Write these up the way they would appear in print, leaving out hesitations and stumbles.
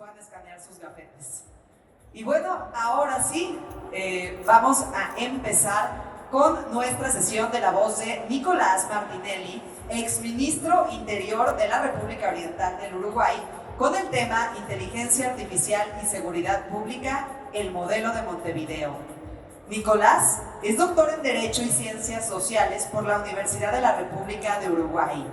puedan escanear sus gafetes. Y bueno, ahora sí, vamos a empezar con nuestra sesión de la voz de Nicolás Martinelli, exministro Interior de la República Oriental del Uruguay, con el tema Inteligencia Artificial y Seguridad Pública, el modelo de Montevideo. Nicolás es doctor en Derecho y Ciencias Sociales por la Universidad de la República de Uruguay.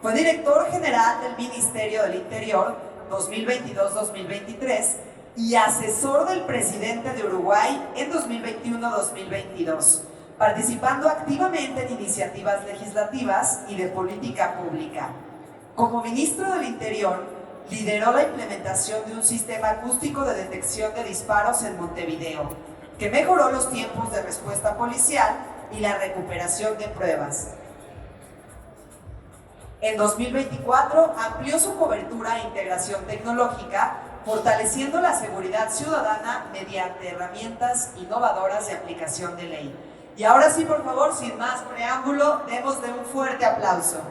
Fue director general del Ministerio del Interior 2022-2023 y asesor del presidente de Uruguay en 2021-2022, participando activamente en iniciativas legislativas y de política pública. Como ministro del Interior, lideró la implementación de un sistema acústico de detección de disparos en Montevideo, que mejoró los tiempos de respuesta policial y la recuperación de pruebas. En 2024 amplió su cobertura e integración tecnológica, fortaleciendo la seguridad ciudadana mediante herramientas innovadoras de aplicación de ley. Y ahora sí, por favor, sin más preámbulo, démosle un fuerte aplauso.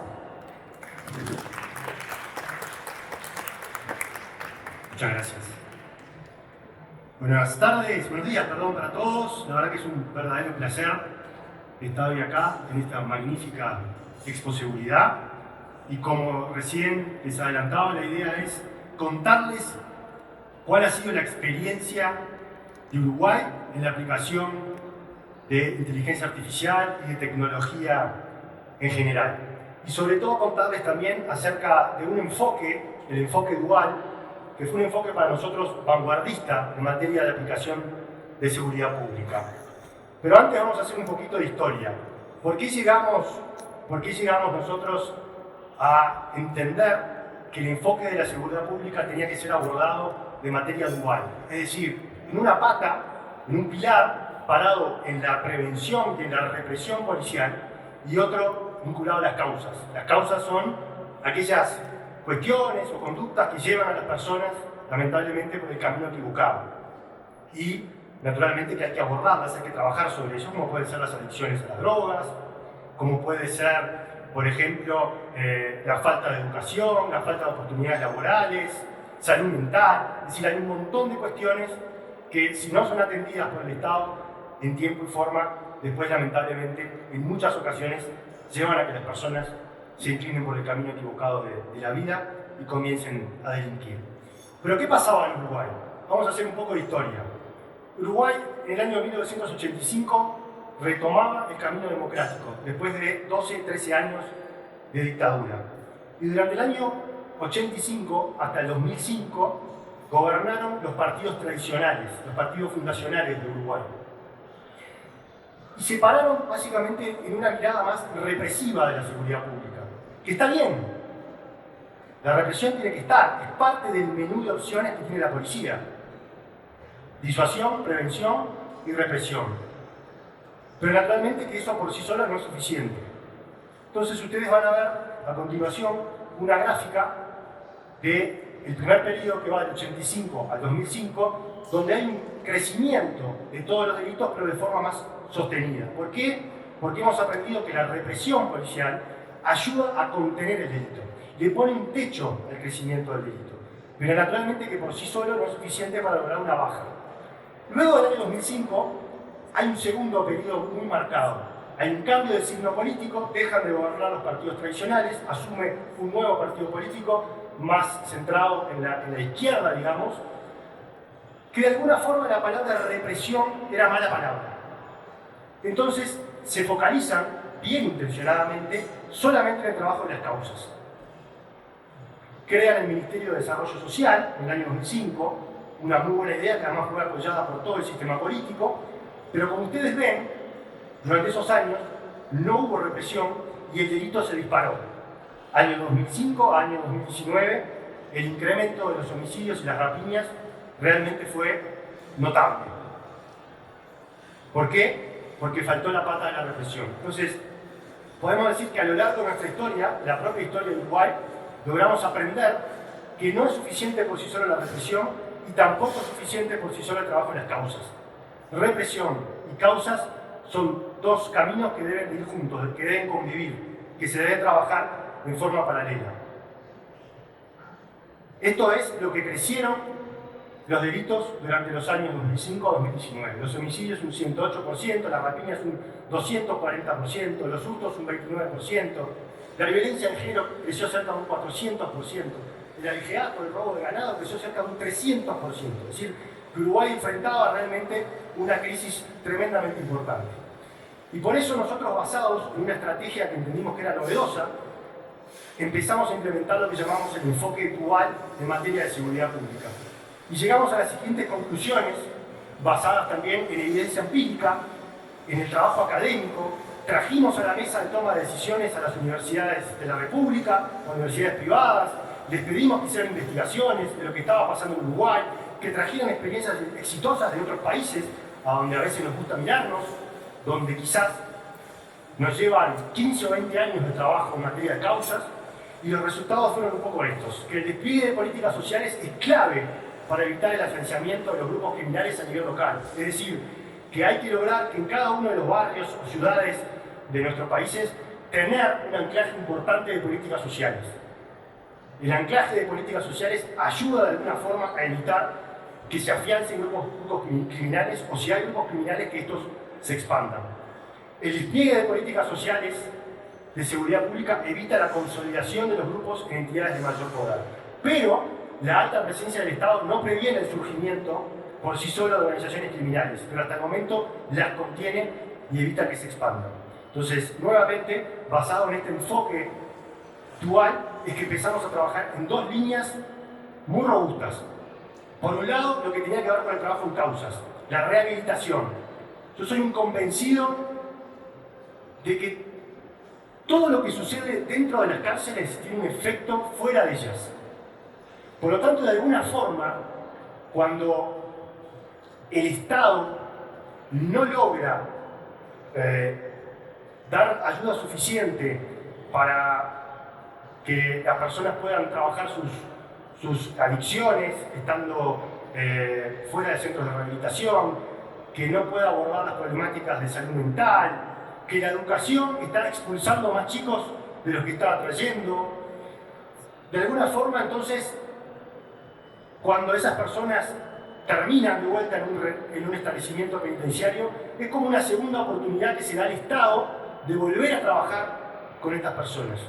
Muchas gracias. Buenas tardes, buenos días, perdón, para todos. La verdad que es un verdadero placer estar hoy acá en esta magnífica Expo Seguridad. Y como recién les adelantaba, la idea es contarles cuál ha sido la experiencia de Uruguay en la aplicación de inteligencia artificial y de tecnología en general. Y sobre todo contarles también acerca de un enfoque, el enfoque dual, que fue un enfoque para nosotros vanguardista en materia de aplicación de seguridad pública. Pero antes vamos a hacer un poquito de historia. ¿Por qué llegamos nosotros a entender que el enfoque de la seguridad pública tenía que ser abordado de materia dual? Es decir, en una pata, en un pilar parado en la prevención y en la represión policial, y otro vinculado a las causas. Las causas son aquellas cuestiones o conductas que llevan a las personas, lamentablemente, por el camino equivocado. Y, naturalmente, que hay que abordarlas, hay que trabajar sobre ello, como pueden ser las adicciones a las drogas, como puede ser, por ejemplo, la falta de educación, la falta de oportunidades laborales, salud mental. Es decir, hay un montón de cuestiones que, si no son atendidas por el Estado en tiempo y forma, después, lamentablemente, en muchas ocasiones, llevan a que las personas se inclinen por el camino equivocado de la vida y comiencen a delinquir. Pero ¿qué pasaba en Uruguay? Vamos a hacer un poco de historia. Uruguay, en el año 1985, retomaba el camino democrático, después de 12, 13 años de dictadura. Y durante el año 85 hasta el 2005, gobernaron los partidos tradicionales, los partidos fundacionales de Uruguay. Y se pararon básicamente en una mirada más represiva de la seguridad pública. Que está bien, la represión tiene que estar, es parte del menú de opciones que tiene la policía. Disuasión, prevención y represión. Pero naturalmente que eso por sí solo no es suficiente. Entonces ustedes van a ver a continuación una gráfica del primer periodo que va del 85 al 2005, donde hay un crecimiento de todos los delitos, pero de forma más sostenida. ¿Por qué? Porque hemos aprendido que la represión policial ayuda a contener el delito, le pone un techo al crecimiento del delito, pero naturalmente que por sí solo no es suficiente para lograr una baja. Luego del año 2005 hay un segundo periodo muy marcado, hay un cambio de signo político, dejan de gobernar los partidos tradicionales, asume un nuevo partido político más centrado en la izquierda, digamos, que de alguna forma la palabra represión era mala palabra. Entonces se focalizan, bien intencionadamente, solamente en el trabajo de las causas. Crean el Ministerio de Desarrollo Social en el año 2005, una muy buena idea que además fue apoyada por todo el sistema político, pero como ustedes ven, durante esos años no hubo represión y el delito se disparó. Año 2005 a año 2019, el incremento de los homicidios y las rapiñas realmente fue notable. ¿Por qué? Porque faltó la pata de la represión. Entonces, podemos decir que a lo largo de nuestra historia, la propia historia de Uruguay, logramos aprender que no es suficiente por sí solo la represión y tampoco es suficiente por sí solo el trabajo en las causas. Represión y causas son dos caminos que deben ir juntos, que deben convivir, que se debe trabajar en forma paralela. Esto es lo que crecieron los delitos durante los años 2005 a 2019. Los homicidios un 108%, las rapiñas un 240%, los hurtos un 29%, la violencia de género creció cerca de un 400%, el abigeato, el robo de ganado creció cerca de un 300%. Es decir, que Uruguay enfrentaba realmente una crisis tremendamente importante. Y por eso nosotros, basados en una estrategia que entendimos que era novedosa, empezamos a implementar lo que llamamos el enfoque dual en materia de seguridad pública. Y llegamos a las siguientes conclusiones, basadas también en evidencia empírica, en el trabajo académico. Trajimos a la mesa de toma de decisiones a las universidades de la República, a universidades privadas, les pedimos que hicieran investigaciones de lo que estaba pasando en Uruguay, que trajeran experiencias exitosas de otros países, a donde a veces nos gusta mirarnos, donde quizás nos llevan 15 o 20 años de trabajo en materia de causas, y los resultados fueron un poco estos: que el despliegue de políticas sociales es clave para evitar el financiamiento de los grupos criminales a nivel local. Es decir, que hay que lograr que en cada uno de los barrios o ciudades de nuestros países tener un anclaje importante de políticas sociales. El anclaje de políticas sociales ayuda de alguna forma a evitar que se afiancen grupos criminales, o si hay grupos criminales, que estos se expandan. El despliegue de políticas sociales de seguridad pública evita la consolidación de los grupos en entidades de mayor poder. Pero la alta presencia del Estado no previene el surgimiento por sí solo de organizaciones criminales, pero hasta el momento las contiene y evita que se expandan. Entonces, nuevamente, basado en este enfoque dual, es que empezamos a trabajar en dos líneas muy robustas. Por un lado, lo que tenía que ver con el trabajo en causas, la rehabilitación. Yo soy un convencido de que todo lo que sucede dentro de las cárceles tiene un efecto fuera de ellas. Por lo tanto, de alguna forma, cuando el Estado no logra dar ayuda suficiente para que las personas puedan trabajar sus adicciones, estando fuera de centros de rehabilitación, que no pueda abordar las problemáticas de salud mental, que la educación está expulsando más chicos de los que estaba trayendo. De alguna forma, entonces, cuando esas personas terminan de vuelta en un establecimiento penitenciario, es como una segunda oportunidad que se da al Estado de volver a trabajar con estas personas.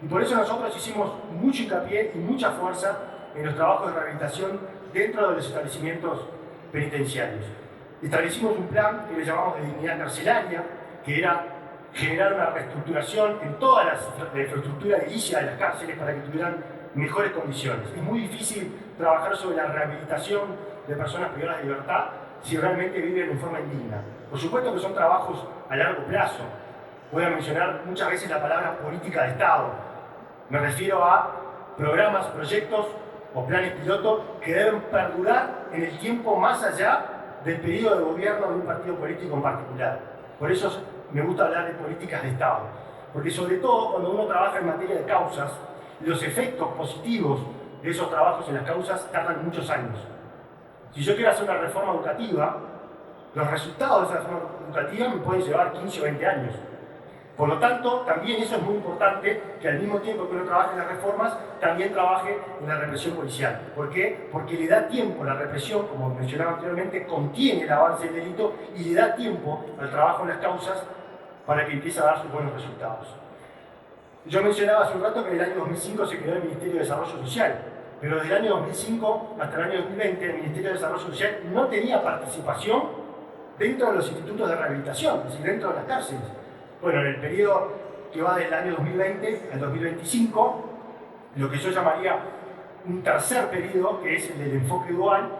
Y por eso nosotros hicimos mucho hincapié y mucha fuerza en los trabajos de rehabilitación dentro de los establecimientos penitenciarios. Establecimos un plan que le llamamos de dignidad carcelaria, que era generar una reestructuración en toda la infraestructura edilicia de las cárceles para que tuvieran mejores condiciones. Es muy difícil trabajar sobre la rehabilitación de personas privadas de libertad si realmente viven en forma indigna. Por supuesto que son trabajos a largo plazo. Voy a mencionar muchas veces la palabra política de Estado. Me refiero a programas, proyectos o planes piloto que deben perdurar en el tiempo más allá del periodo de gobierno de un partido político en particular. Por eso me gusta hablar de políticas de Estado, porque sobre todo cuando uno trabaja en materia de causas, los efectos positivos de esos trabajos en las causas tardan muchos años. Si yo quiero hacer una reforma educativa, los resultados de esa reforma educativa me pueden llevar 15 o 20 años. Por lo tanto, también eso es muy importante, que al mismo tiempo que uno trabaje en las reformas, también trabaje en la represión policial. ¿Por qué? Porque le da tiempo, la represión, como mencionaba anteriormente, contiene el avance del delito y le da tiempo al trabajo en las causas para que empiece a dar sus buenos resultados. Yo mencionaba hace un rato que en el año 2005 se creó el Ministerio de Desarrollo Social, pero desde el año 2005 hasta el año 2020 el Ministerio de Desarrollo Social no tenía participación dentro de los institutos de rehabilitación, es decir, dentro de las cárceles. Bueno, en el periodo que va del año 2020 al 2025, lo que yo llamaría un tercer periodo, que es el del enfoque dual,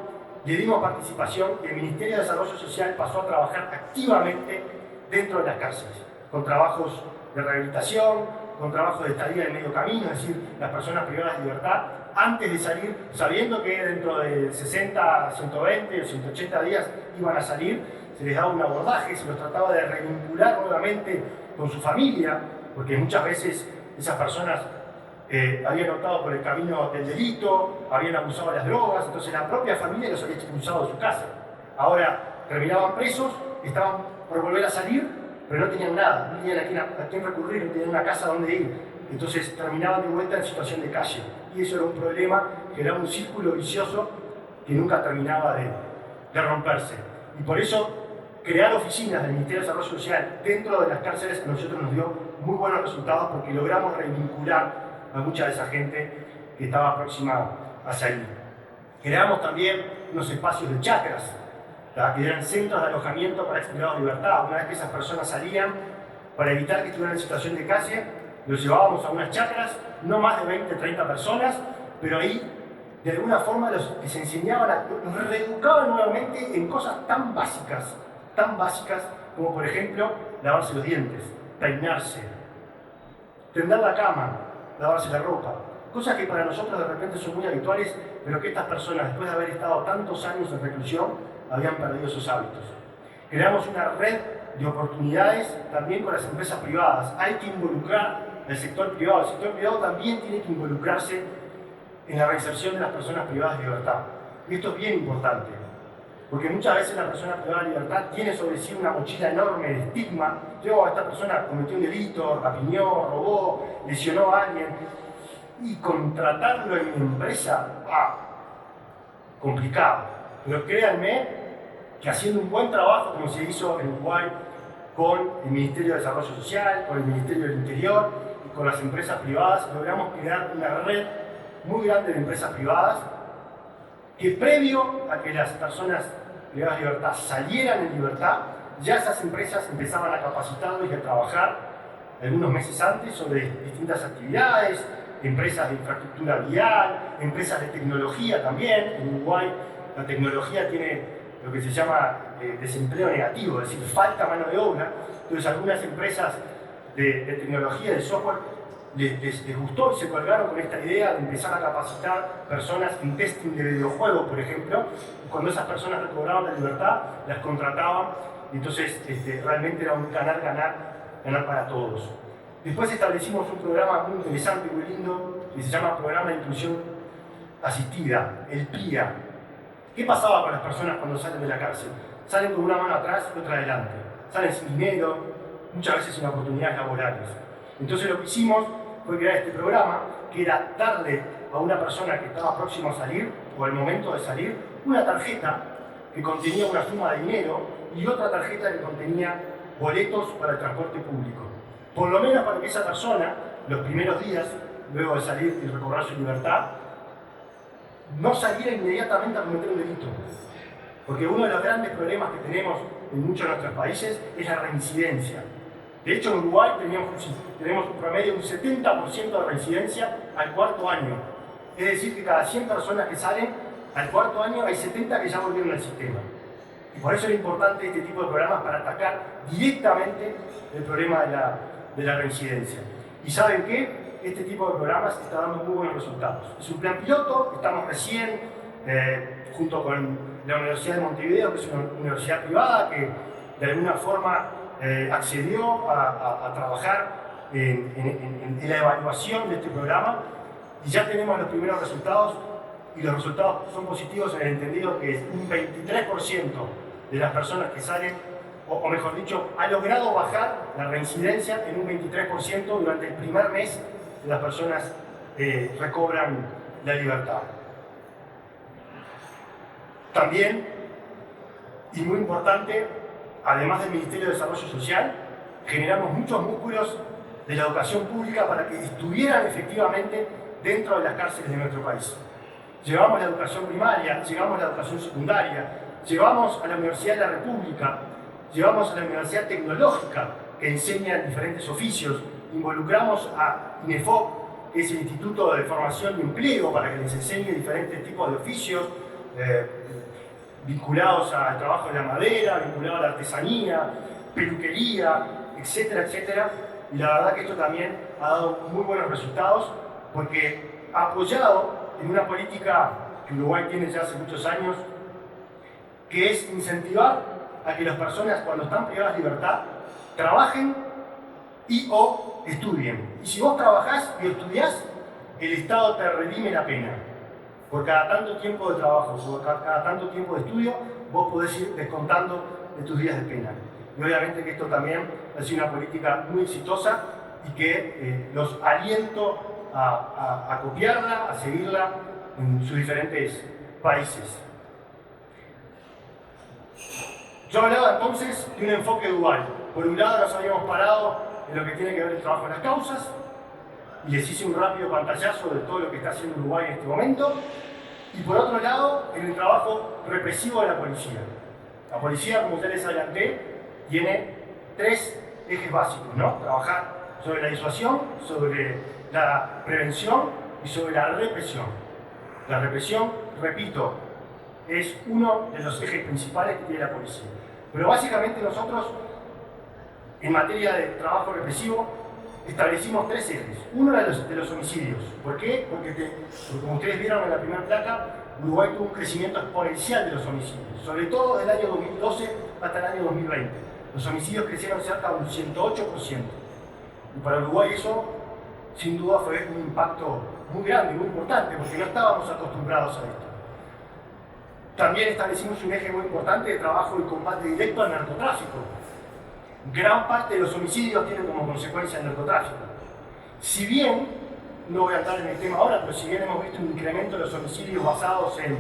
le dimos participación y el Ministerio de Desarrollo Social pasó a trabajar activamente dentro de las cárceles, con trabajos de rehabilitación, con trabajos de estadía en medio camino, es decir, las personas privadas de libertad, antes de salir, sabiendo que dentro de 60, 120 o 180 días iban a salir, se les daba un abordaje, se los trataba de revincular nuevamente con su familia, porque muchas veces esas personas habían optado por el camino del delito, habían abusado de las drogas, entonces la propia familia los había expulsado de su casa. Ahora terminaban presos, estaban por volver a salir, pero no tenían nada, no tenían a quién recurrir, no tenían una casa donde ir. Entonces terminaban de vuelta en situación de calle. Y eso era un problema, que era un círculo vicioso que nunca terminaba de romperse. Y por eso crear oficinas del Ministerio de Desarrollo Social dentro de las cárceles a nosotros nos dio muy buenos resultados porque logramos revincular a mucha de esa gente que estaba próxima a salir. Creamos también unos espacios de chacras, que eran centros de alojamiento para exprivados de libertad. Una vez que esas personas salían, para evitar que estuvieran en situación de calle, los llevábamos a unas chacras, no más de 20, 30 personas, pero ahí de alguna forma los enseñaban, los reeducaban nuevamente en cosas tan básicas como por ejemplo lavarse los dientes, peinarse, tender la cama, lavarse la ropa. Cosas que para nosotros de repente son muy habituales, pero que estas personas, después de haber estado tantos años en reclusión, habían perdido sus hábitos. Creamos una red de oportunidades también con las empresas privadas. Hay que involucrar al sector privado. El sector privado también tiene que involucrarse en la reinserción de las personas privadas de libertad. Y esto es bien importante, porque muchas veces la persona privada de libertad tiene sobre sí una mochila enorme de estigma. Esta persona cometió un delito, rapiñó, robó, lesionó a alguien. Y contratarlo en mi empresa, complicado. Pero créanme que haciendo un buen trabajo, como se hizo en Uruguay con el Ministerio de Desarrollo Social, con el Ministerio del Interior y con las empresas privadas, logramos crear una red muy grande de empresas privadas que previo a que las personas privadas de libertad salieran en libertad, ya esas empresas empezaban a capacitarlos y a trabajar algunos meses antes sobre distintas actividades, empresas de infraestructura vial, empresas de tecnología también. En Uruguay la tecnología tiene lo que se llama desempleo negativo, es decir, falta mano de obra. Entonces algunas empresas de tecnología, de software, les gustó y se colgaron con esta idea de empezar a capacitar personas en testing de videojuegos, por ejemplo. Cuando esas personas recobraban la libertad, las contrataban, y entonces realmente era un ganar para todos. Después establecimos un programa muy interesante, muy lindo, que se llama Programa de Inclusión Asistida, el PIA. ¿Qué pasaba con las personas cuando salen de la cárcel? Salen con una mano atrás y otra adelante. Salen sin dinero, muchas veces sin oportunidades laborales. Entonces lo que hicimos fue crear este programa, que era darle a una persona que estaba próxima a salir, o al momento de salir, una tarjeta que contenía una suma de dinero y otra tarjeta que contenía boletos para el transporte público. Por lo menos para que esa persona, los primeros días, luego de salir y recobrar su libertad, no saliera inmediatamente a cometer un delito. Porque uno de los grandes problemas que tenemos en muchos de nuestros países es la reincidencia. De hecho, en Uruguay tenemos un promedio de un 70% de reincidencia al cuarto año. Es decir, que cada 100 personas que salen, al cuarto año hay 70 que ya volvieron al sistema. Y por eso es importante este tipo de programas para atacar directamente el problema de la reincidencia. ¿Y saben qué? Este tipo de programas está dando muy buenos resultados. Es un plan piloto, estamos recién, junto con la Universidad de Montevideo, que es una universidad privada que de alguna forma accedió a trabajar en la evaluación de este programa, y ya tenemos los primeros resultados, y los resultados son positivos en el entendido que un 23% de las personas que salen, o mejor dicho, ha logrado bajar la reincidencia en un 23% durante el primer mes de las personas recobran la libertad. También, y muy importante, además del Ministerio de Desarrollo Social, generamos muchos músculos de la educación pública para que estuvieran efectivamente dentro de las cárceles de nuestro país. Llevamos la educación primaria, llevamos la educación secundaria, llevamos a la Universidad de la República, llevamos a la Universidad Tecnológica, que enseña diferentes oficios, involucramos a INEFOP, que es el Instituto de Formación y Empleo, para que les enseñe diferentes tipos de oficios vinculados al trabajo de la madera, vinculados a la artesanía, peluquería, etcétera, etcétera. Y la verdad que esto también ha dado muy buenos resultados, porque ha apoyado en una política que Uruguay tiene ya hace muchos años, que es incentivar a que las personas, cuando están privadas de libertad, trabajen y o estudien. Y si vos trabajás y estudiás, el Estado te redime la pena. Por cada tanto tiempo de trabajo o cada tanto tiempo de estudio, vos podés ir descontando de tus días de pena. Y obviamente que esto también ha sido una política muy exitosa y que los aliento a copiarla, a seguirla en sus diferentes países. Yo hablaba entonces de un enfoque dual. Por un lado nos habíamos parado en lo que tiene que ver el trabajo en las causas, y les hice un rápido pantallazo de todo lo que está haciendo Uruguay en este momento. Y por otro lado, en el trabajo represivo de la policía. La policía, como ya les adelanté, tiene tres ejes básicos, ¿no? Trabajar sobre la disuasión, sobre la prevención y sobre la represión. La represión, repito, es uno de los ejes principales que tiene la policía. Pero básicamente nosotros, en materia de trabajo represivo, establecimos tres ejes. Uno de los homicidios. ¿Por qué? Porque como ustedes vieron en la primera placa, Uruguay tuvo un crecimiento exponencial de los homicidios, sobre todo del año 2012 hasta el año 2020. Los homicidios crecieron cerca de un 108%. Y para Uruguay eso, sin duda, fue un impacto muy grande, muy importante, porque no estábamos acostumbrados a esto. También establecimos un eje muy importante de trabajo y combate directo al narcotráfico. Gran parte de los homicidios tienen como consecuencia el narcotráfico. Si bien, no voy a entrar en el tema ahora, pero si bien hemos visto un incremento de los homicidios basados en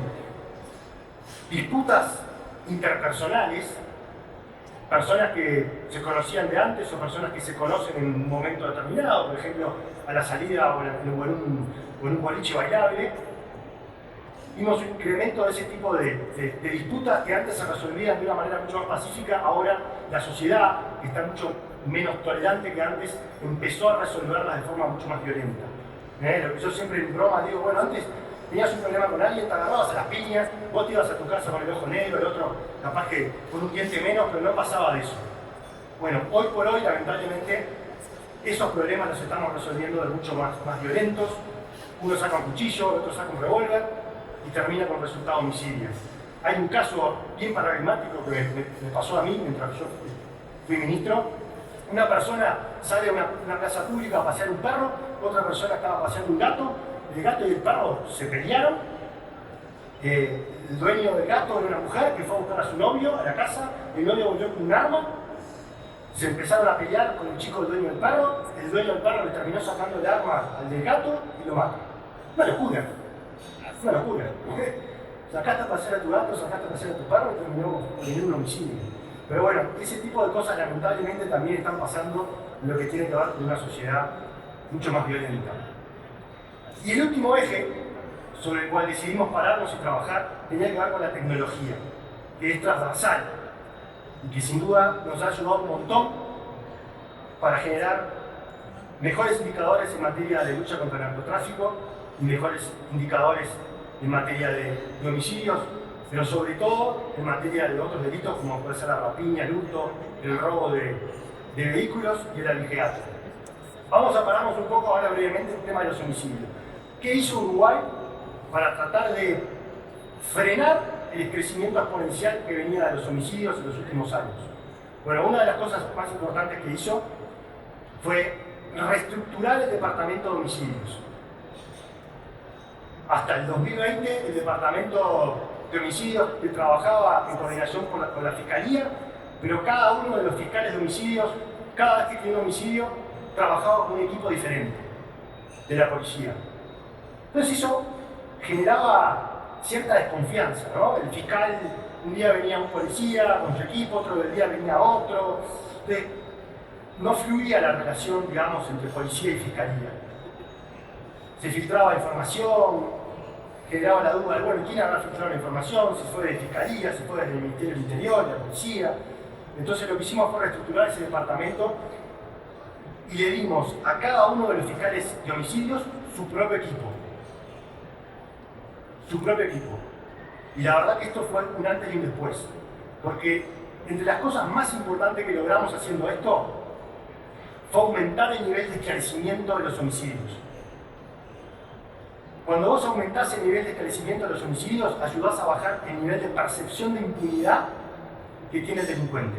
disputas interpersonales, personas que se conocían de antes o personas que se conocen en un momento determinado, por ejemplo, a la salida o en un boliche bailable, vimos un incremento de ese tipo de disputas que antes se resolvían de una manera mucho más pacífica. Ahora la sociedad, que está mucho menos tolerante que antes, empezó a resolverlas de forma mucho más violenta. Lo que yo siempre en broma digo, bueno, antes tenías un problema con alguien, te agarrabas a las piñas, vos te ibas a tu casa con el ojo negro, el otro capaz que con un diente menos, pero no pasaba de eso. Bueno, hoy por hoy, lamentablemente, esos problemas los estamos resolviendo de mucho más violentos. Uno saca un cuchillo, el otro saca un revólver y termina con resultado homicidio. Hay un caso bien paradigmático que me pasó a mí mientras yo fui ministro. Una persona sale a una plaza pública a pasear un perro, otra persona estaba paseando un gato, el gato y el perro se pelearon. El dueño del gato era una mujer que fue a buscar a su novio a la casa, el novio volvió con un arma, se empezaron a pelear con el chico del dueño del perro, el dueño del perro le terminó sacando el arma al del gato y lo mata. Una locura. Una locura. Sacaste a pasear a tu gato, sacaste a pasear a tu perro y terminó en un homicidio. Pero bueno, ese tipo de cosas lamentablemente también están pasando en lo que tiene que ver con una sociedad mucho más violenta. Y el último eje sobre el cual decidimos pararnos y trabajar tenía que ver con la tecnología, que es transversal y que sin duda nos ha ayudado un montón para generar mejores indicadores en materia de lucha contra el narcotráfico y mejores indicadores en materia de homicidios, pero sobre todo en materia de otros delitos como puede ser la rapiña, el hurto, el robo de vehículos y el abigeato. Vamos a pararnos un poco ahora brevemente en el tema de los homicidios. ¿Qué hizo Uruguay para tratar de frenar el crecimiento exponencial que venía de los homicidios en los últimos años? Bueno, una de las cosas más importantes que hizo fue reestructurar el departamento de homicidios. Hasta el 2020 el departamento de homicidios que trabajaba en coordinación con la fiscalía, pero cada uno de los fiscales de homicidios, cada vez que tenía un homicidio, trabajaba con un equipo diferente de la policía. Entonces eso generaba cierta desconfianza, ¿no? El fiscal, un día venía un policía con su equipo, otro día venía otro. Entonces, no fluía la relación, digamos, entre policía y fiscalía. Se filtraba información, generaba la duda de, bueno, ¿quién habrá filtrado la información? Si fue de fiscalía, si fue del Ministerio del Interior, de la policía. Entonces lo que hicimos fue reestructurar ese departamento y le dimos a cada uno de los fiscales de homicidios su propio equipo. Su propio equipo. Y la verdad que esto fue un antes y un después. Porque entre las cosas más importantes que logramos haciendo esto fue aumentar el nivel de esclarecimiento de los homicidios. Cuando vos aumentás el nivel de esclarecimiento de los homicidios, ayudás a bajar el nivel de percepción de impunidad que tiene el delincuente.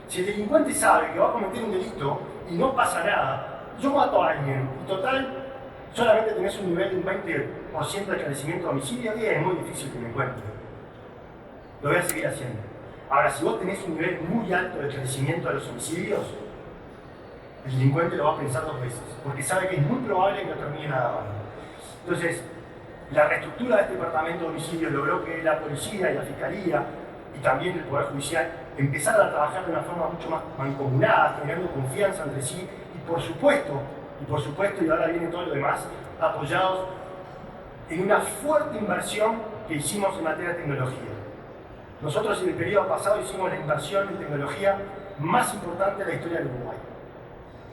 Si el delincuente sabe que va a cometer un delito y no pasa nada, yo mato a alguien y total, solamente tenés un nivel de un 20% de esclarecimiento de homicidio, y es muy difícil que me encuentre. Lo voy a seguir haciendo. Ahora, si vos tenés un nivel muy alto de esclarecimiento de los homicidios, el delincuente lo va a pensar dos veces, porque sabe que es muy probable que lo terminen agarrando. Entonces, la reestructura de este departamento de homicidios logró que la policía y la fiscalía y también el Poder Judicial empezaron a trabajar de una forma mucho más mancomunada, generando confianza entre sí y por supuesto, y ahora viene todo lo demás, apoyados en una fuerte inversión que hicimos en materia de tecnología. Nosotros en el periodo pasado hicimos la inversión en tecnología más importante de la historia del Uruguay.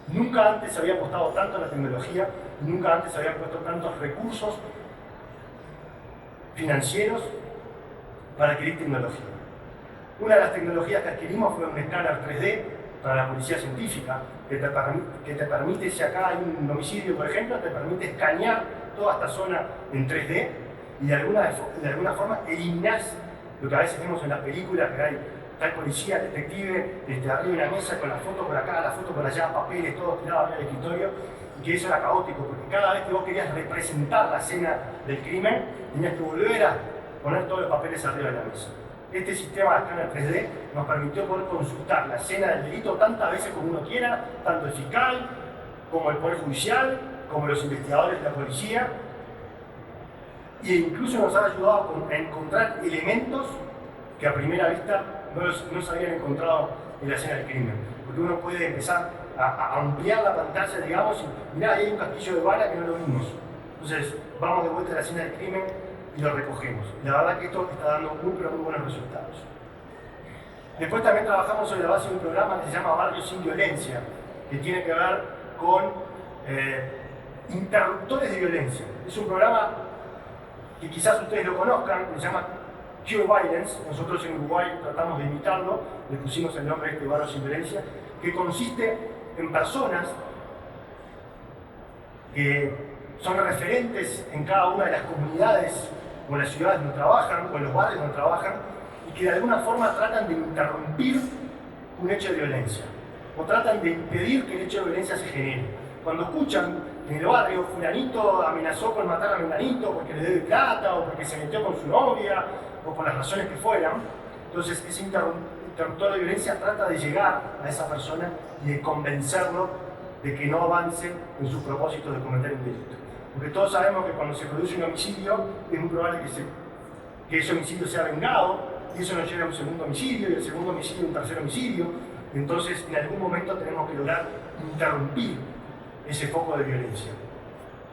Nunca antes se había apostado tanto a la tecnología, nunca antes se habían puesto tantos recursos financieros para adquirir tecnología. Una de las tecnologías que adquirimos fue un escáner 3D para la policía científica, que te permite, si acá hay un homicidio, por ejemplo, te permite escanear toda esta zona en 3D y de alguna forma eliminás lo que a veces vemos en las películas, que hay tal policía, detective, arriba de una mesa con la foto por acá, la foto por allá, papeles, todo tirado arriba del escritorio, y que eso era caótico, porque cada vez que vos querías representar la escena del crimen, tenías que volver a poner todos los papeles arriba de la mesa. Este sistema de escáner 3D nos permitió poder consultar la escena del delito tantas veces como uno quiera, tanto el fiscal, como el Poder Judicial, como los investigadores de la policía, e incluso nos ha ayudado a encontrar elementos que a primera vista no se habían encontrado en la escena del crimen. Porque uno puede empezar a ampliar la pantalla, digamos, y mirá, ahí hay un castillo de bala que no lo vimos. Entonces, vamos de vuelta a la escena del crimen y lo recogemos. La verdad que esto está dando muy buenos resultados. Después también trabajamos sobre la base de un programa que se llama Barrios sin Violencia, que tiene que ver con interruptores de violencia. Es un programa que quizás ustedes lo conozcan, que se llama Cure Violence. Nosotros en Uruguay tratamos de imitarlo, le pusimos el nombre de Barrios sin Violencia, que consiste en personas que son referentes en cada una de las comunidades o en las ciudades donde trabajan, o en los barrios donde trabajan, y que de alguna forma tratan de interrumpir un hecho de violencia, o tratan de impedir que el hecho de violencia se genere. Cuando escuchan en el barrio, fulanito amenazó con matar a menganito porque le debe plata, o porque se metió con su novia, o por las razones que fueran, entonces ese interruptor de violencia trata de llegar a esa persona y de convencerlo de que no avance en su propósito de cometer un delito. Porque todos sabemos que cuando se produce un homicidio es muy probable que ese homicidio sea vengado, y eso nos lleva a un segundo homicidio, y el segundo homicidio a un tercer homicidio. Entonces, en algún momento tenemos que lograr interrumpir ese foco de violencia.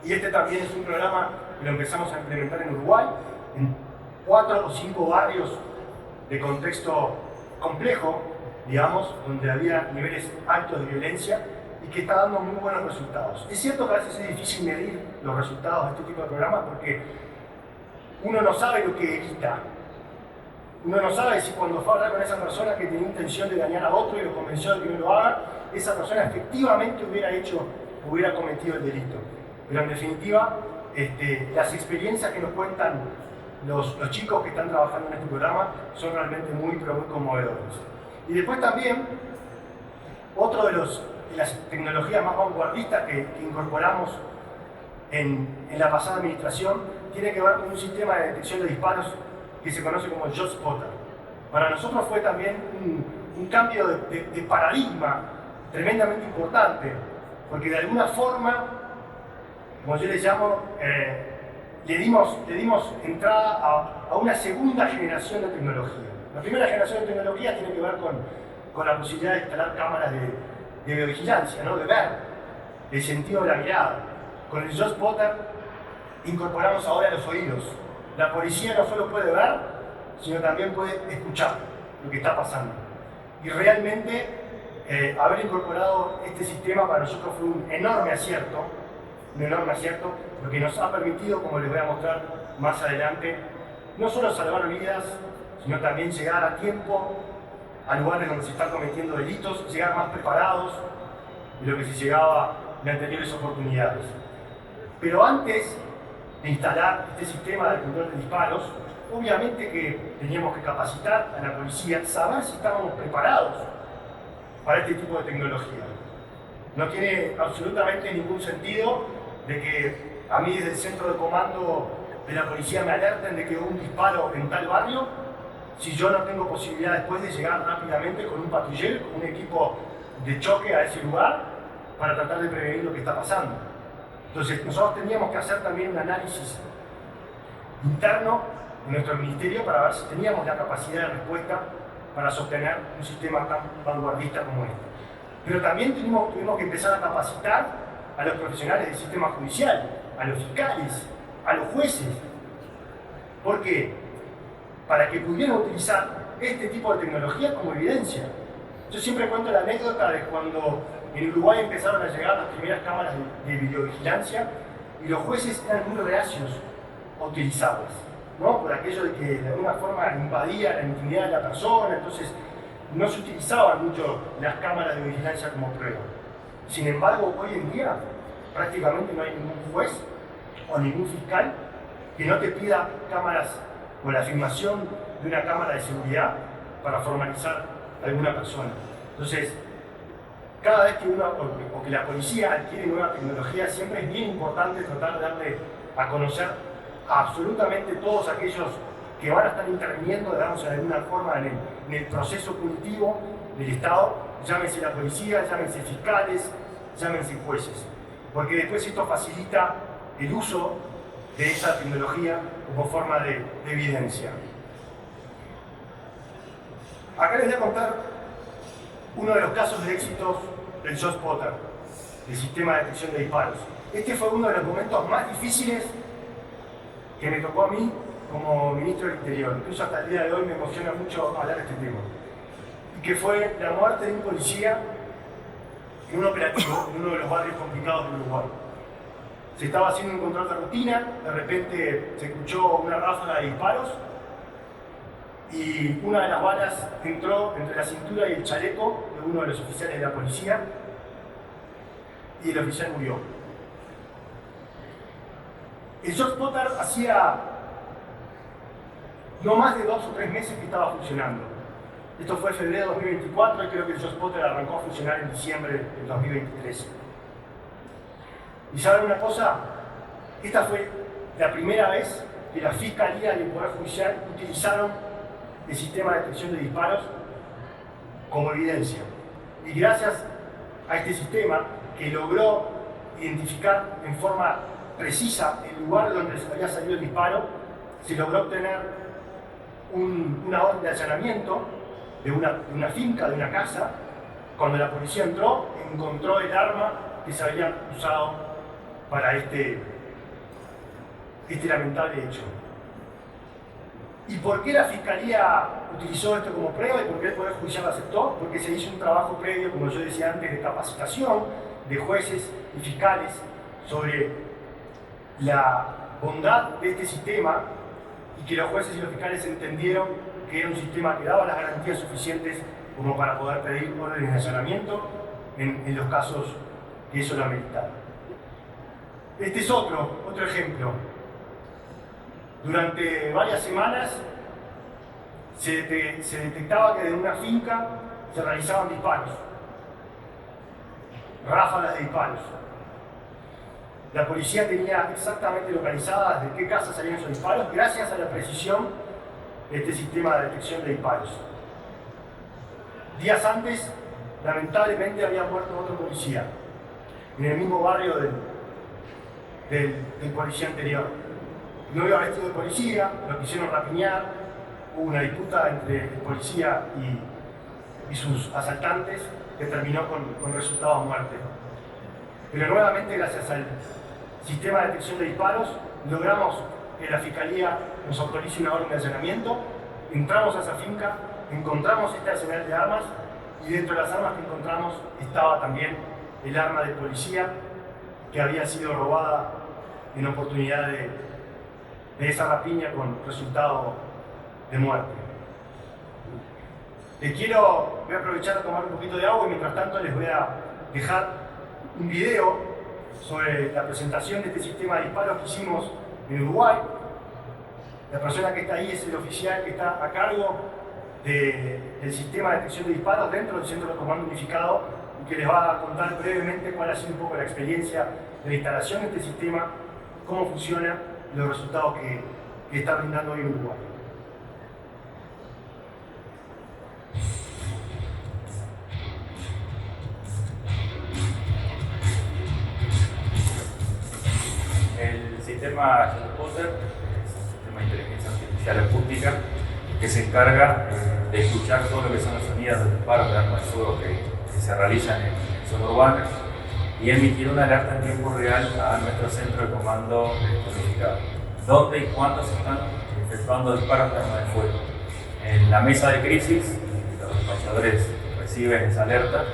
Y este también es un programa que lo empezamos a implementar en Uruguay, en 4 o 5 barrios de contexto complejo, digamos, donde había niveles altos de violencia y que está dando muy buenos resultados. Es cierto que a veces es difícil medir los resultados de este tipo de programas porque uno no sabe lo que evita. Uno no sabe si cuando fue a hablar con esa persona que tenía intención de dañar a otro y lo convenció de que no lo haga, esa persona efectivamente hubiera cometido el delito. Pero en definitiva, las experiencias que nos cuentan los chicos que están trabajando en este programa son realmente muy conmovedores. Y después también, otro de las tecnologías más vanguardistas que incorporamos en la pasada administración tiene que ver con un sistema de detección de disparos que se conoce como el ShotSpotter. Para nosotros fue también un cambio de paradigma tremendamente importante, porque de alguna forma, como yo les llamo, le dimos entrada a una segunda generación de tecnología. La primera generación de tecnología tiene que ver con la posibilidad de instalar cámaras de videovigilancia, ¿no? De ver, el sentido de la mirada. Con el ShotSpotter incorporamos ahora los oídos. La policía no solo puede ver, sino también puede escuchar lo que está pasando. Y realmente haber incorporado este sistema para nosotros fue un enorme acierto, porque nos ha permitido, como les voy a mostrar más adelante, no solo salvar vidas, sino también llegar a tiempo a lugares donde se están cometiendo delitos, llegar más preparados de lo que se llegaba en anteriores oportunidades. Pero antes de instalar este sistema de control de disparos, obviamente que teníamos que capacitar a la policía, saber si estábamos preparados para este tipo de tecnología. No tiene absolutamente ningún sentido de que a mí desde el centro de comando de la policía me alerten de que hubo un disparo en tal barrio, si yo no tengo posibilidad después de llegar rápidamente con un patrullero, con un equipo de choque a ese lugar para tratar de prevenir lo que está pasando. Entonces nosotros teníamos que hacer también un análisis interno en nuestro ministerio para ver si teníamos la capacidad de respuesta para sostener un sistema tan vanguardista como este. Pero también tuvimos que empezar a capacitar a los profesionales del sistema judicial, a los fiscales, a los jueces. ¿Por qué? Para que pudieran utilizar este tipo de tecnología como evidencia. Yo siempre cuento la anécdota de cuando en Uruguay empezaron a llegar las primeras cámaras de videovigilancia y los jueces eran muy reacios a utilizarlas, ¿no? Por aquello de que de alguna forma invadía la intimidad de la persona, entonces no se utilizaban mucho las cámaras de vigilancia como prueba. Sin embargo, hoy en día prácticamente no hay ningún juez o ningún fiscal que no te pida cámaras o la filmación de una cámara de seguridad para formalizar a alguna persona. Entonces, cada vez que o que la policía adquiere nueva tecnología, siempre es bien importante tratar de darle a conocer a absolutamente todos aquellos que van a estar interviniendo, digamos, de alguna forma en el proceso punitivo del Estado, llámense la policía, llámense fiscales, llámense jueces. Porque después esto facilita el uso de esa tecnología como forma de evidencia. Acá les voy a contar uno de los casos de éxito del ShotSpotter, del sistema de detección de disparos. Este fue uno de los momentos más difíciles que me tocó a mí como ministro del Interior. Incluso hasta el día de hoy me emociona mucho hablar de este tema. Y que fue la muerte de un policía en un operativo en uno de los barrios complicados de Uruguay. Se estaba haciendo un control de rutina, de repente se escuchó una ráfaga de disparos y una de las balas entró entre la cintura y el chaleco de uno de los oficiales de la policía y el oficial murió. El ShotSpotter hacía no más de 2 o 3 meses que estaba funcionando. Esto fue en febrero de 2024 y creo que el ShotSpotter arrancó a funcionar en diciembre del 2023. ¿Y saben una cosa? Esta fue la primera vez que la Fiscalía y el Poder Judicial utilizaron el sistema de detección de disparos como evidencia. Y gracias a este sistema que logró identificar en forma precisa el lugar donde había salido el disparo, se logró obtener una orden de allanamiento de una finca, de una casa. Cuando la policía entró, encontró el arma que se había usado para este lamentable hecho. ¿Y por qué la Fiscalía utilizó esto como prueba y por qué el Poder Judicial lo aceptó? Porque se hizo un trabajo previo, como yo decía antes, de capacitación de jueces y fiscales sobre la bondad de este sistema y que los jueces y los fiscales entendieron que era un sistema que daba las garantías suficientes como para poder pedir órdenes de allanamiento en los casos que eso lo ameritara. Este es otro ejemplo. Durante varias semanas se detectaba que de una finca se realizaban disparos, ráfagas de disparos. La policía tenía exactamente localizadas de qué casa salían esos disparos gracias a la precisión de este sistema de detección de disparos. Días antes, lamentablemente, había muerto otro policía en el mismo barrio del policía anterior. No iba vestido de policía, lo quisieron rapiñar, hubo una disputa entre el policía y sus asaltantes que terminó con resultado muerte. Pero nuevamente, gracias al sistema de detección de disparos, logramos que la Fiscalía nos autorice una orden de allanamiento, entramos a esa finca, encontramos este arsenal de armas y dentro de las armas que encontramos estaba también el arma de policía que había sido robada en oportunidad de esa rapiña con resultado de muerte. Voy a aprovechar a tomar un poquito de agua y mientras tanto les voy a dejar un video sobre la presentación de este sistema de disparos que hicimos en Uruguay. La persona que está ahí es el oficial que está a cargo del sistema de detección de disparos dentro del Centro de Comando Unificado y que les va a contar brevemente cuál ha sido un poco la experiencia de la instalación de este sistema, cómo funciona y los resultados que está brindando hoy en Uruguay. El sistema ShotSpotter es un sistema de inteligencia artificial Policial Acústica, que se encarga de escuchar todo lo que son los sonidos de disparos de armas de fuego que se realizan en zona urbana y emitir una alerta en tiempo real a nuestro centro de comando codificado. ¿Dónde y cuándo se están efectuando disparos de armas de fuego? En la mesa de crisis, los despachadores reciben esa alerta,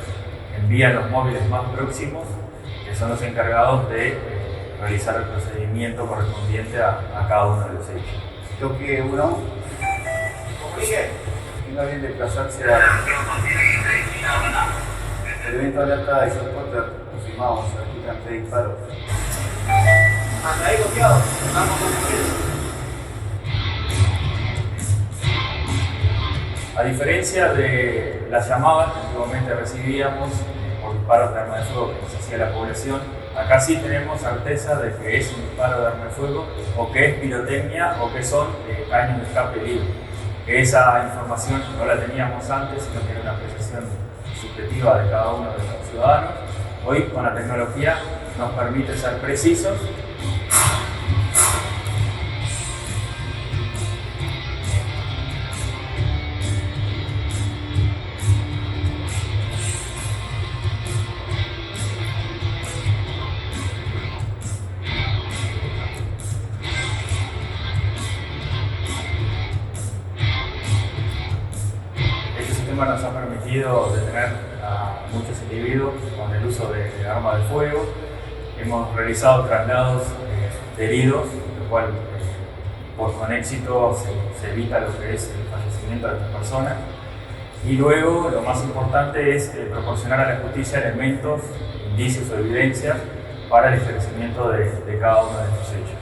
envían los móviles más próximos, que son los encargados de realizar el procedimiento correspondiente a cada uno de los hechos. Toque 1. Comunique. Tenga bien desplazarse a... Elemento de alerta y soporte. Confirmamos, se registran 3 disparos. Hasta ahí copiado. Vamos con el A diferencia de las llamadas que antiguamente recibíamos por disparos de arma de fuego que nos hacía la población, acá sí tenemos certeza de que es un disparo de arma de fuego o que es pirotecnia o que son caños de escape libre. Que esa información no la teníamos antes, sino que era una apreciación subjetiva de cada uno de los ciudadanos. Hoy con la tecnología nos permite ser precisos. Nos ha permitido detener a muchos individuos con el uso de armas de fuego. Hemos realizado traslados de heridos, lo cual con éxito se evita lo que es el fallecimiento de estas personas. Y luego, lo más importante es proporcionar a la justicia elementos, indicios o evidencias para el esclarecimiento de cada uno de estos hechos.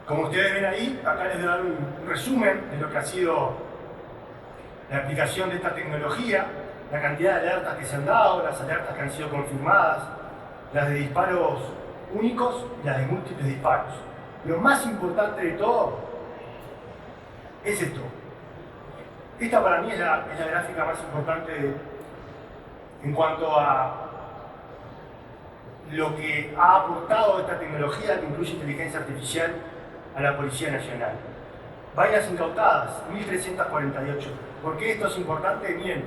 Como ustedes ven ahí, acá les voy a dar un resumen de lo que ha sido la aplicación de esta tecnología, la cantidad de alertas que se han dado, las alertas que han sido confirmadas, las de disparos únicos y las de múltiples disparos. Lo más importante de todo es esto. Esta para mí es la gráfica más importante en cuanto a lo que ha aportado esta tecnología que incluye inteligencia artificial a la Policía Nacional. Vainas incautadas, 1.348. ¿Por qué esto es importante? Miren,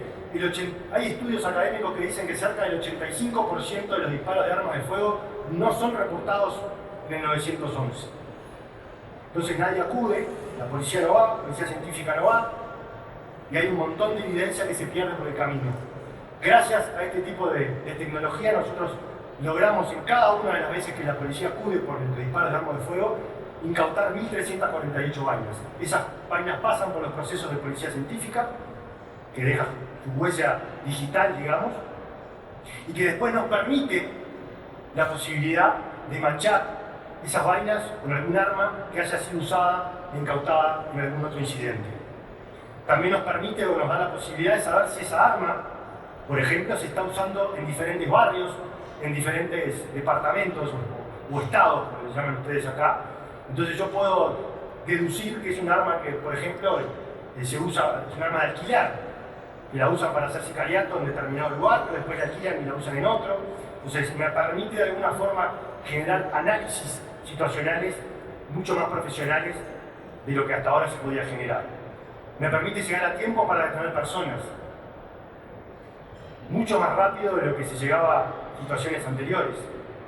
hay estudios académicos que dicen que cerca del 85% de los disparos de armas de fuego no son reportados en el 911. Entonces nadie acude, la policía no va, la policía científica no va, y hay un montón de evidencia que se pierde por el camino. Gracias a este tipo de tecnología nosotros logramos en cada una de las veces que la policía acude por el disparo de armas de fuego incautar 1.348 vainas. Esas vainas pasan por los procesos de policía científica, que deja su huella digital, digamos, y que después nos permite la posibilidad de manchar esas vainas con algún arma que haya sido usada e incautada en algún otro incidente. También nos permite o nos da la posibilidad de saber si esa arma, por ejemplo, se está usando en diferentes barrios, en diferentes departamentos o estados, como le llaman ustedes acá. Entonces yo puedo deducir que es un arma que, por ejemplo, se usa, es un arma de alquilar, y la usan para hacer sicariato en determinado lugar, pero después la alquilan y la usan en otro. Entonces me permite de alguna forma generar análisis situacionales mucho más profesionales de lo que hasta ahora se podía generar. Me permite llegar a tiempo para detener personas, mucho más rápido de lo que se llegaba a situaciones anteriores.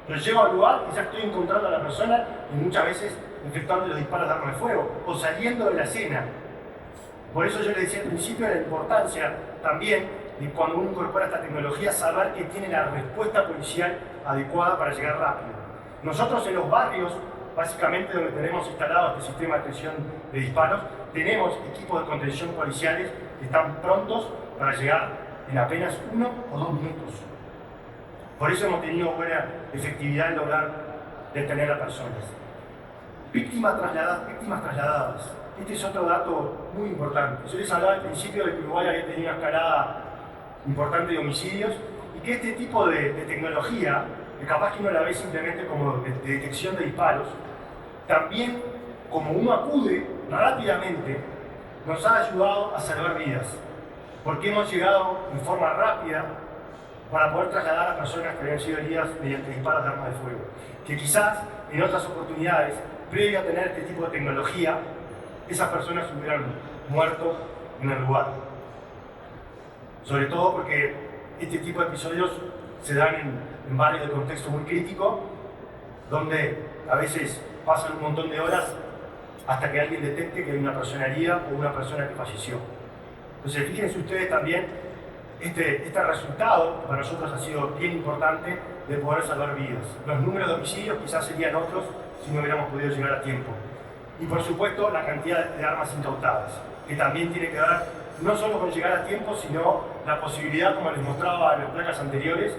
Yo llego al lugar y ya estoy encontrando a la persona y muchas veces efectuando los disparos de arma de fuego o saliendo de la escena. Por eso yo les decía al principio la importancia también de cuando uno incorpora esta tecnología saber que tiene la respuesta policial adecuada para llegar rápido. Nosotros en los barrios, básicamente donde tenemos instalado este sistema de atención de disparos, tenemos equipos de contención policiales que están prontos para llegar en apenas 1 o 2 minutos. Por eso hemos tenido buena efectividad en lograr detener a personas. Víctimas trasladadas. Este es otro dato muy importante. Yo les hablaba al principio de que Uruguay había tenido una escalada importante de homicidios y que este tipo de tecnología, que capaz que uno la ve simplemente como de detección de disparos, también como uno acude rápidamente, nos ha ayudado a salvar vidas. Porque hemos llegado en forma rápida, para poder trasladar a personas que habían sido heridas mediante disparos de armas de fuego, que quizás en otras oportunidades, previo a tener este tipo de tecnología, esas personas hubieran muerto en el lugar. Sobre todo porque este tipo de episodios se dan en barrios de contexto muy crítico, donde a veces pasan un montón de horas hasta que alguien detecte que hay una persona herida o una persona que falleció. Entonces, fíjense ustedes también este resultado para nosotros ha sido bien importante de poder salvar vidas. Los números de homicidios quizás serían otros si no hubiéramos podido llegar a tiempo. Y por supuesto la cantidad de armas incautadas, que también tiene que ver no solo con llegar a tiempo, sino la posibilidad, como les mostraba en las placas anteriores,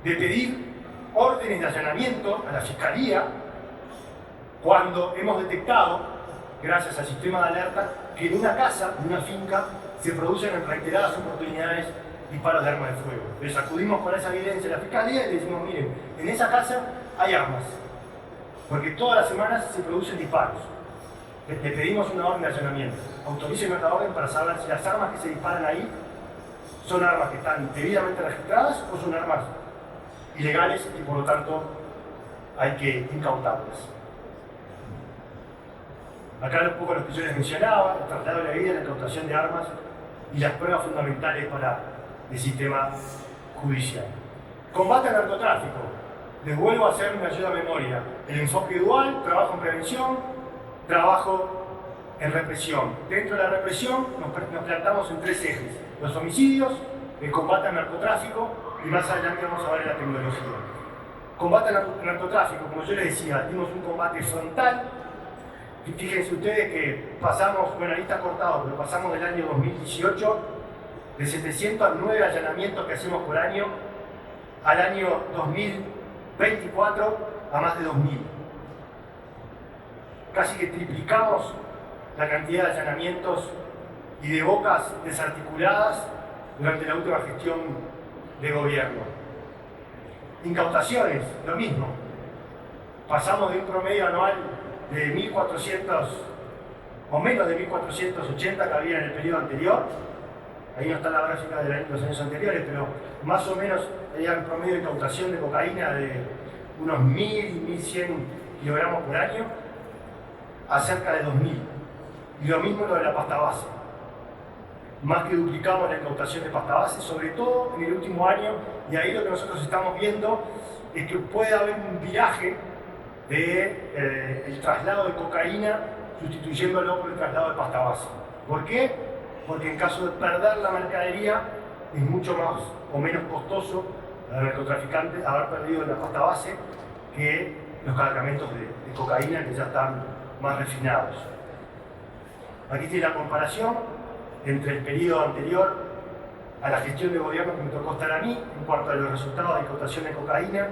de pedir órdenes de allanamiento a la Fiscalía cuando hemos detectado, gracias al sistema de alerta, que en una casa, en una finca, se producen en reiteradas oportunidades disparos de armas de fuego. Les acudimos con esa evidencia a la Fiscalía y les decimos, miren, en esa casa hay armas, porque todas las semanas se producen disparos. Le pedimos una orden de allanamiento. Autoricen nuestra orden para saber si las armas que se disparan ahí son armas que están debidamente registradas o son armas ilegales y por lo tanto hay que incautarlas. Acá un poco lo que yo les mencionaba, el traslado de la vida, la incautación de armas y las pruebas fundamentales para el sistema judicial. Combate al narcotráfico. Les vuelvo a hacer una ayuda a memoria. El enfoque dual, trabajo en prevención, trabajo en represión. Dentro de la represión nos plantamos en tres ejes: los homicidios, el combate al narcotráfico y más adelante vamos a ver la tecnología. Combate al narcotráfico, como yo les decía, dimos un combate frontal. Fíjense ustedes que pasamos, bueno, ahí está cortado, pero pasamos del año 2018 de 709 allanamientos que hacemos por año al año 2024 a más de 2000. Casi que triplicamos la cantidad de allanamientos y de bocas desarticuladas durante la última gestión de gobierno. Incautaciones, lo mismo. Pasamos de un promedio anual de 1.400 o menos de 1.480 que había en el periodo anterior. Ahí no está la gráfica de los años anteriores, pero más o menos había un promedio de incautación de cocaína de unos 1.000 y 1.100 kilogramos por año a cerca de 2.000. Y lo mismo lo de la pasta base. Más que duplicamos la incautación de pasta base, sobre todo en el último año, y ahí lo que nosotros estamos viendo es que puede haber un viraje del traslado de cocaína sustituyéndolo por el traslado de pasta base. ¿Por qué? Porque en caso de perder la mercadería es mucho más o menos costoso al narcotraficante haber perdido la pasta base que los cargamentos de cocaína que ya están más refinados. Aquí tiene la comparación entre el periodo anterior a la gestión de gobierno que me tocó estar a mí en cuanto a los resultados de incautación de cocaína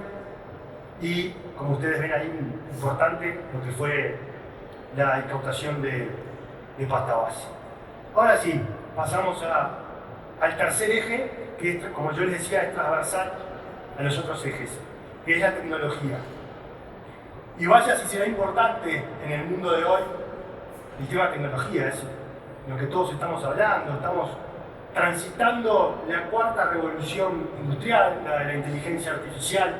y, como ustedes ven ahí, importante lo que fue la incautación de pasta base. Ahora sí, pasamos al tercer eje, que es, como yo les decía, es transversal a los otros ejes, que es la tecnología. Y vaya si será importante en el mundo de hoy el tema de tecnología, es lo que todos estamos hablando, estamos transitando la cuarta revolución industrial, la de la inteligencia artificial,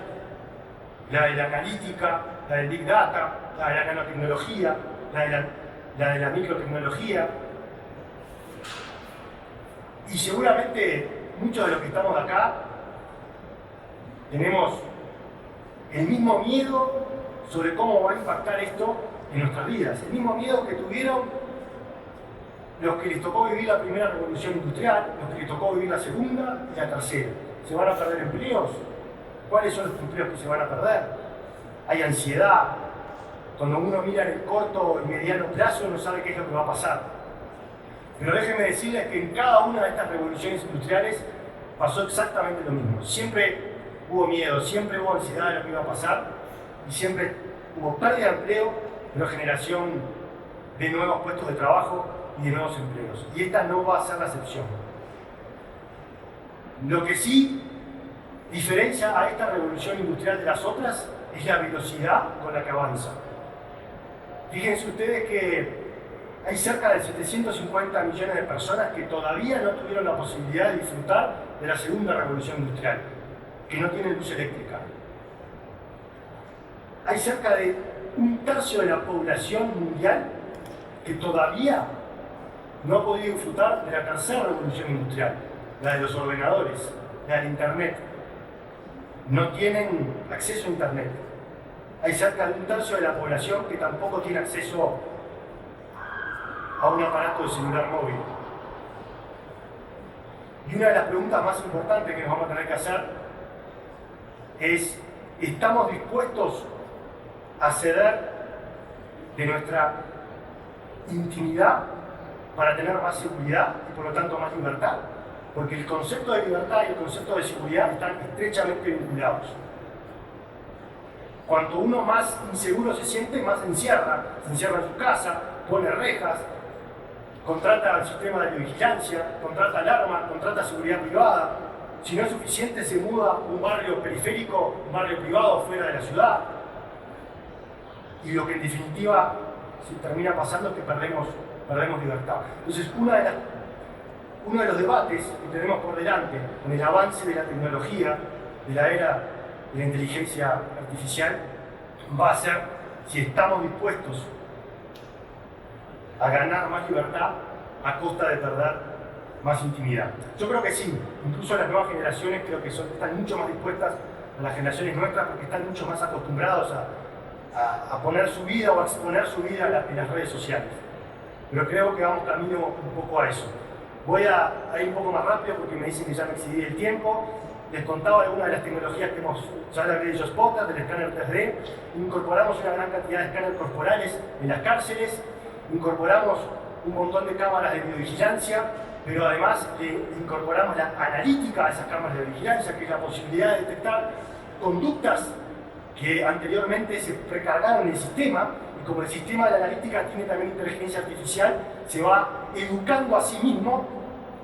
la de la analítica, la del big data, la de la nanotecnología, la de la microtecnología. Y seguramente muchos de los que estamos acá tenemos el mismo miedo sobre cómo va a impactar esto en nuestras vidas, el mismo miedo que tuvieron los que les tocó vivir la primera revolución industrial, los que les tocó vivir la segunda y la tercera. ¿Se van a perder empleos? ¿Cuáles son los empleos que se van a perder? Hay ansiedad. Cuando uno mira en el corto y mediano plazo no sabe qué es lo que va a pasar. Pero déjenme decirles que en cada una de estas revoluciones industriales pasó exactamente lo mismo. Siempre hubo miedo, siempre hubo ansiedad de lo que iba a pasar y siempre hubo pérdida de empleo, pero generación de nuevos puestos de trabajo y de nuevos empleos. Y esta no va a ser la excepción. Lo que sí diferencia a esta revolución industrial de las otras es la velocidad con la que avanza. Fíjense ustedes que hay cerca de 750 millones de personas que todavía no tuvieron la posibilidad de disfrutar de la segunda revolución industrial, que no tienen luz eléctrica. Hay cerca de un tercio de la población mundial que todavía no ha podido disfrutar de la tercera revolución industrial, la de los ordenadores, la del Internet. No tienen acceso a Internet. Hay cerca de un tercio de la población que tampoco tiene acceso a un aparato de celular móvil. Y una de las preguntas más importantes que nos vamos a tener que hacer es: ¿estamos dispuestos a ceder de nuestra intimidad para tener más seguridad y por lo tanto más libertad? Porque el concepto de libertad y el concepto de seguridad están estrechamente vinculados. Cuanto uno más inseguro se siente, más se encierra en su casa, pone rejas, contrata el sistema de vigilancia, contrata alarma, contrata seguridad privada. Si no es suficiente, se muda a un barrio periférico, un barrio privado fuera de la ciudad. Y lo que en definitiva se termina pasando es que perdemos libertad. Entonces, uno de los debates que tenemos por delante con el avance de la tecnología, de la era de la inteligencia artificial, va a ser si estamos dispuestos a ganar más libertad a costa de perder más intimidad. Yo creo que sí, incluso las nuevas generaciones creo que están mucho más dispuestas a las generaciones nuestras porque están mucho más acostumbrados a poner su vida o a exponer su vida en las redes sociales. Pero creo que vamos camino un poco a eso. Voy a ir un poco más rápido porque me dicen que ya me excedí el tiempo. Les contaba algunas de las tecnologías que ya le hablé de JustSpotter, del escáner 3D. Incorporamos una gran cantidad de escáneres corporales en las cárceles. Incorporamos un montón de cámaras de videovigilancia, pero además incorporamos la analítica a esas cámaras de vigilancia, que es la posibilidad de detectar conductas que anteriormente se precargaron en el sistema, y como el sistema de la analítica tiene también inteligencia artificial, se va educando a sí mismo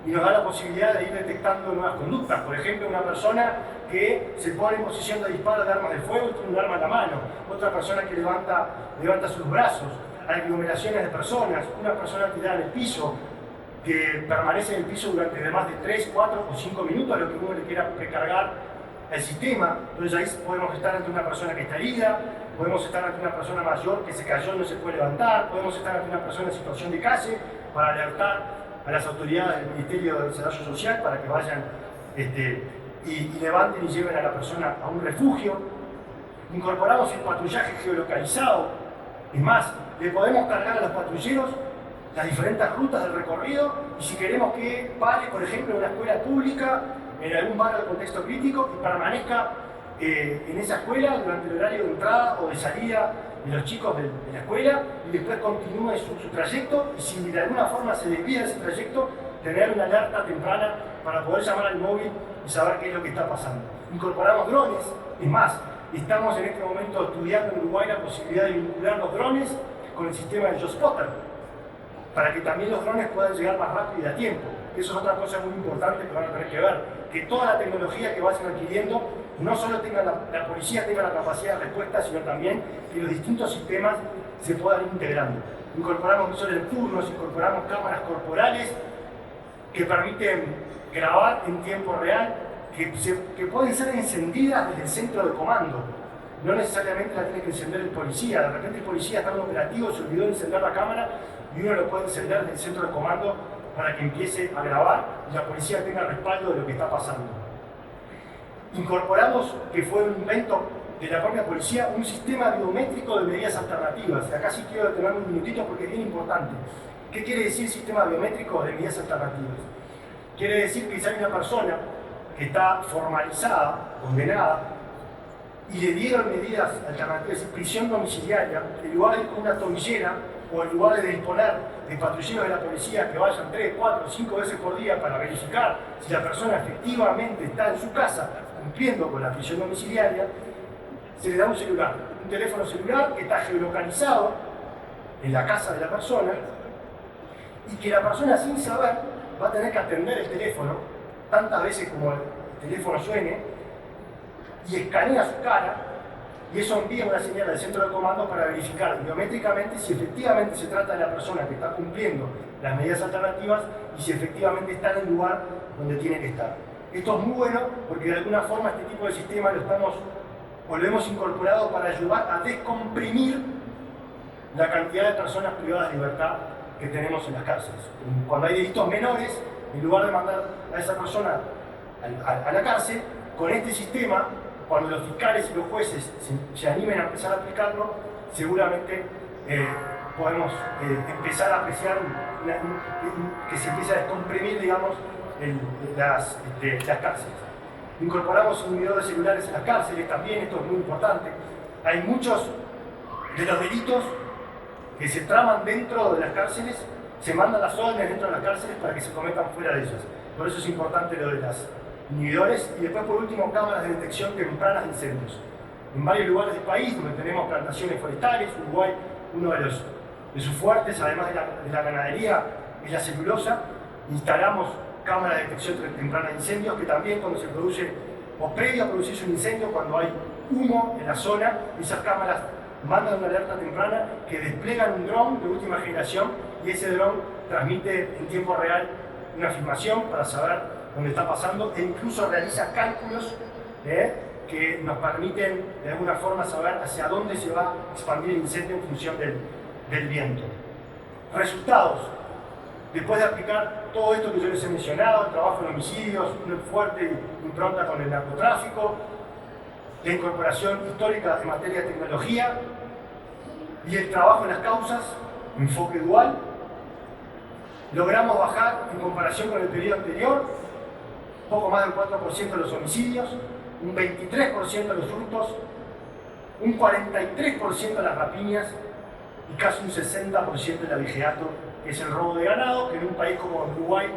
y nos da la posibilidad de ir detectando nuevas conductas. Por ejemplo, una persona que se pone en posición de disparo de armas de fuego y tiene un arma en la mano, otra persona que levanta sus brazos, aglomeraciones de personas, una persona tirada en el piso, que permanece en el piso durante más de 3, 4 o 5 minutos a lo que uno le quiera precargar el sistema. Entonces ahí podemos estar ante una persona que está herida, podemos estar ante una persona mayor que se cayó y no se puede levantar, podemos estar ante una persona en situación de calle para alertar a las autoridades del Ministerio de Desarrollo Social para que vayan y levanten y lleven a la persona a un refugio. Incorporamos el patrullaje geolocalizado. Es más, le podemos cargar a los patrulleros las diferentes rutas del recorrido y si queremos que pare, por ejemplo, en una escuela pública, en algún barrio de contexto crítico y permanezca en esa escuela durante el horario de entrada o de salida de los chicos de la escuela y después continúe su trayecto y si de alguna forma se desvía de ese trayecto, tener una alerta temprana para poder llamar al móvil y saber qué es lo que está pasando. Incorporamos drones, es más, estamos en este momento estudiando en Uruguay la posibilidad de vincular los drones con el sistema de JustSpotter para que también los drones puedan llegar más rápido y a tiempo. Eso es otra cosa muy importante que van a tener que ver, que toda la tecnología que vayan adquiriendo no solo tenga la policía tenga la capacidad de respuesta, sino también que los distintos sistemas se puedan ir integrando. Incorporamos visores nocturnos, incorporamos cámaras corporales que permiten grabar en tiempo real, que pueden ser encendidas desde el centro de comando. No necesariamente la tiene que encender el policía, de repente el policía está en un operativo, se olvidó de encender la cámara y uno lo puede encender desde el centro de comando para que empiece a grabar y la policía tenga respaldo de lo que está pasando. Incorporamos, que fue un invento de la propia policía, un sistema biométrico de medidas alternativas. Y acá sí quiero detenerme un minutito porque es bien importante. ¿Qué quiere decir sistema biométrico de medidas alternativas? Quiere decir que si hay una persona que está formalizada, condenada, y le dieron medidas alternativas, prisión domiciliaria, en lugar de ir con una tobillera o en lugar de disponer de patrulleros de la policía que vayan 3, 4, 5 veces por día para verificar si la persona efectivamente está en su casa cumpliendo con la prisión domiciliaria, se le da un celular, un teléfono celular que está geolocalizado en la casa de la persona y que la persona sin saber va a tener que atender el teléfono tantas veces como el teléfono suene y escanea su cara y eso envía una señal al centro de comando para verificar biométricamente si efectivamente se trata de la persona que está cumpliendo las medidas alternativas y si efectivamente está en el lugar donde tiene que estar. Esto es muy bueno porque de alguna forma este tipo de sistema lo hemos incorporado para ayudar a descomprimir la cantidad de personas privadas de libertad que tenemos en las cárceles. Cuando hay delitos menores, en lugar de mandar a esa persona a la cárcel, con este sistema, cuando los fiscales y los jueces se animen a empezar a aplicarlo, seguramente podemos empezar a apreciar que se empiece a descomprimir, digamos, las cárceles. Incorporamos inhibidores celulares en las cárceles también, esto es muy importante. Hay muchos de los delitos que se traman dentro de las cárceles, se mandan las órdenes dentro de las cárceles para que se cometan fuera de ellas. Por eso es importante lo de los inhibidores. Y después, por último, cámaras de detección temprana de incendios. En varios lugares del país donde tenemos plantaciones forestales, Uruguay, uno de sus fuertes, además de la ganadería, es la celulosa, instalamos cámaras de detección temprana de incendios que también cuando se produce, o previo a producirse un incendio, cuando hay humo en la zona, esas cámaras mandan una alerta temprana que desplegan un dron de última generación y ese dron transmite en tiempo real una filmación para saber dónde está pasando e incluso realiza cálculos que nos permiten de alguna forma saber hacia dónde se va a expandir el incendio en función del viento. Resultados. Después de aplicar todo esto que yo les he mencionado, el trabajo en homicidios, una fuerte impronta con el narcotráfico, la incorporación histórica en materia de tecnología y el trabajo en las causas, enfoque dual, logramos bajar en comparación con el periodo anterior poco más del 4% de los homicidios, un 23% de los hurtos, un 43% de las rapiñas y casi un 60% del abigeato, que es el robo de ganado, que en un país como Uruguay,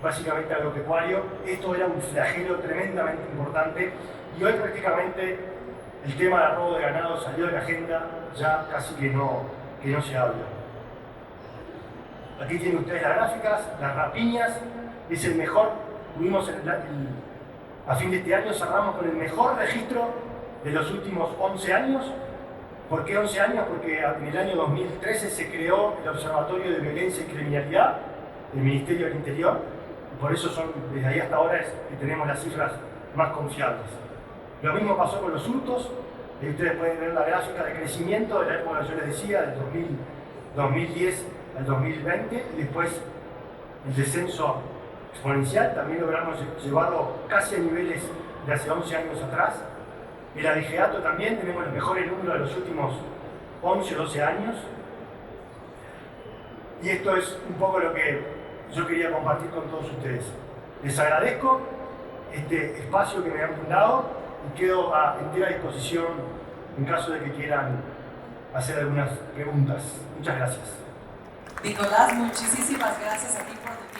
básicamente agropecuario, esto era un flagelo tremendamente importante y hoy prácticamente el tema del robo de ganado salió de la agenda, ya casi que no se habla. Aquí tienen ustedes las gráficas, las rapiñas, es el mejor, tuvimos a fin de este año cerramos con el mejor registro de los últimos 11 años. ¿Por qué 11 años? Porque en el año 2013 se creó el Observatorio de Violencia y Criminalidad del Ministerio del Interior, y por eso desde ahí hasta ahora es que tenemos las cifras más confiables. Lo mismo pasó con los hurtos, y ustedes pueden ver la gráfica de crecimiento de la época que yo les decía, del 2010 al 2020, y después el descenso exponencial, también logramos llevarlo casi a niveles de hace 11 años atrás. El abigeato también, tenemos los mejores números de los últimos 11 o 12 años. Y esto es un poco lo que yo quería compartir con todos ustedes. Les agradezco este espacio que me han brindado y quedo a entera disposición en caso de que quieran hacer algunas preguntas. Muchas gracias. Nicolás, muchísimas gracias a ti por tu